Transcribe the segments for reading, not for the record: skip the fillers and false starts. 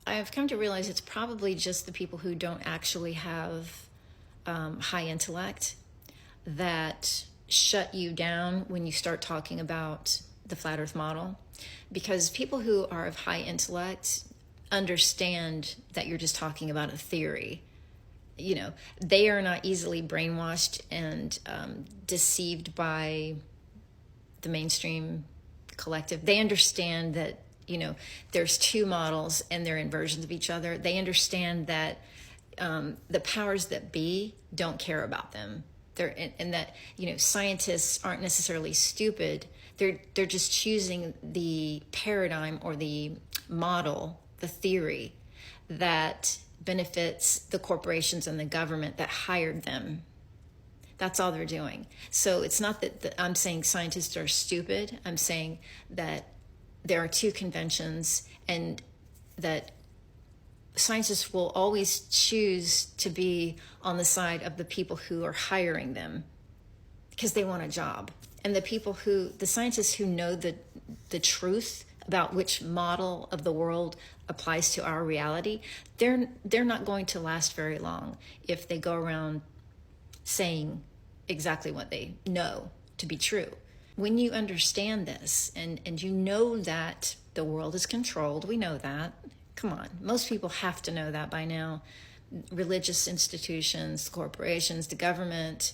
I've come to realize it's probably just the people who don't actually have high intellect that shut you down when you start talking about the flat earth model. Because people who are of high intellect understand that you're just talking about a theory. You know, they are not easily brainwashed and deceived by the mainstream collective. They understand that, you know, there's two models and they're inversions of each other. They understand that the powers that be don't care about them. And that, you know, scientists aren't necessarily stupid. They're just choosing the paradigm or the model, the theory that benefits the corporations and the government that hired them. That's all they're doing. So it's not that I'm saying scientists are stupid. I'm saying that there are two conventions, and that scientists will always choose to be on the side of the people who are hiring them because they want a job. And the scientists who know the truth about which model of the world applies to our reality, they're not going to last very long if they go around saying exactly what they know to be true. When you understand this and you know that the world is controlled, we know that. Come on, most people have to know that by now. Religious institutions, corporations, the government,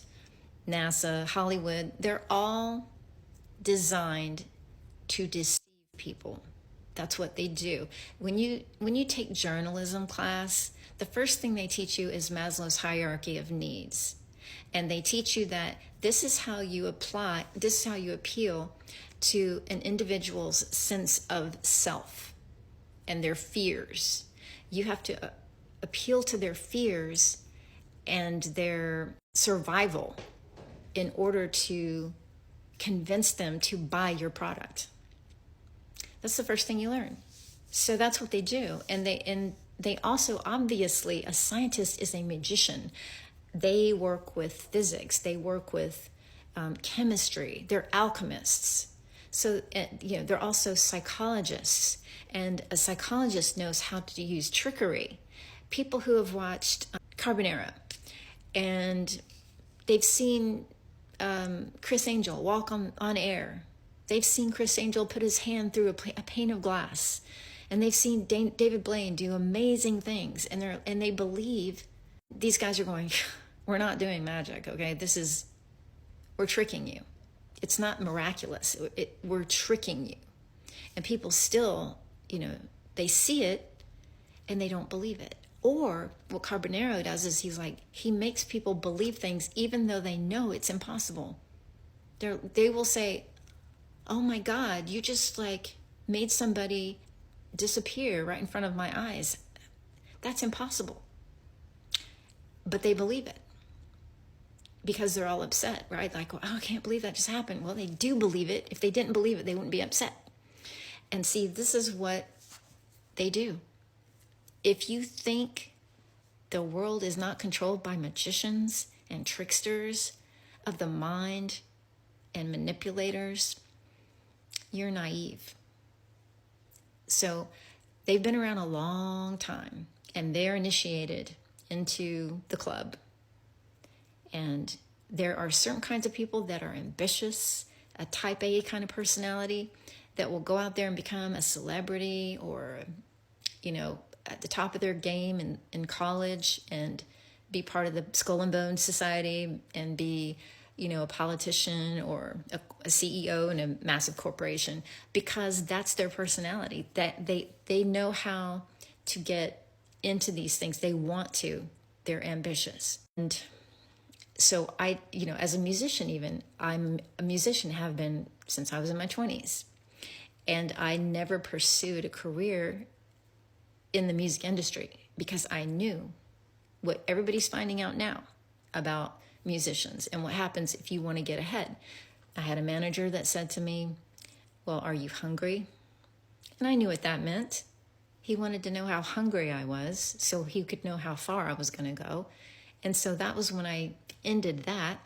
NASA, Hollywood, they're all designed to deceive people. That's what they do. When you take journalism class, the first thing they teach you is Maslow's hierarchy of needs. And they teach you that this is how you appeal to an individual's sense of self and their fears. You have to appeal to their fears and their survival in order to convince them to buy your product. That's the first thing you learn. So that's what they do. And they also, obviously, a scientist is a magician. They work with physics. They work with chemistry. They're alchemists. So, you know, they're also psychologists. And a psychologist knows how to use trickery. People who have watched Carbonara and they've seen Chris Angel walk on air. They've seen Chris Angel put his hand through a pane of glass. And they've seen David Blaine do amazing things. And they believe these guys are going, we're not doing magic, okay? We're tricking you. It's not miraculous. We're tricking you. And people still, you know, they see it and they don't believe it. Or what Carbonaro does is he makes people believe things even though they know it's impossible. They will say, oh my God, you just made somebody disappear right in front of my eyes. That's impossible. But they believe it because they're all upset, right? Like, oh, I can't believe that just happened. Well, they do believe it. If they didn't believe it, they wouldn't be upset. And see, this is what they do. If you think the world is not controlled by magicians and tricksters of the mind and manipulators, you're naive. So they've been around a long time and they're initiated into the club. And there are certain kinds of people that are ambitious, a type A kind of personality that will go out there and become a celebrity or, you know, at the top of their game in college and be part of the Skull and Bones Society and be, you know, a politician or a CEO in a massive corporation because that's their personality. That they know how to get into these things. They want to. They're ambitious. And so you know, as a musician even, I'm a musician, have been since I was in my 20s. And I never pursued a career in the music industry because I knew what everybody's finding out now about musicians and what happens if you want to get ahead. I had a manager that said to me, well, are you hungry? And I knew what that meant. He wanted to know how hungry I was so he could know how far I was going to go. And so that was when I ended that.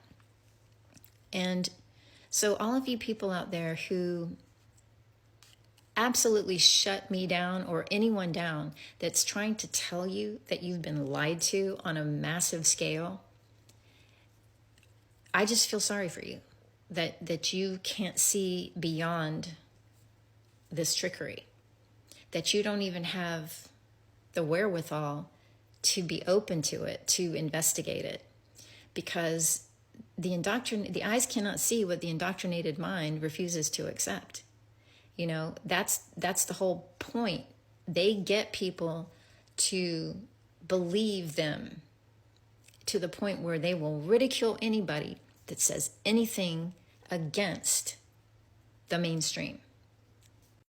And so all of you people out there who absolutely shut me down or anyone down that's trying to tell you that you've been lied to on a massive scale, I just feel sorry for you that you can't see beyond this trickery, that you don't even have the wherewithal to be open to it, to investigate it, because the eyes cannot see what the indoctrinated mind refuses to accept. You know, that's the whole point. They get people to believe them to the point where they will ridicule anybody that says anything against the mainstream.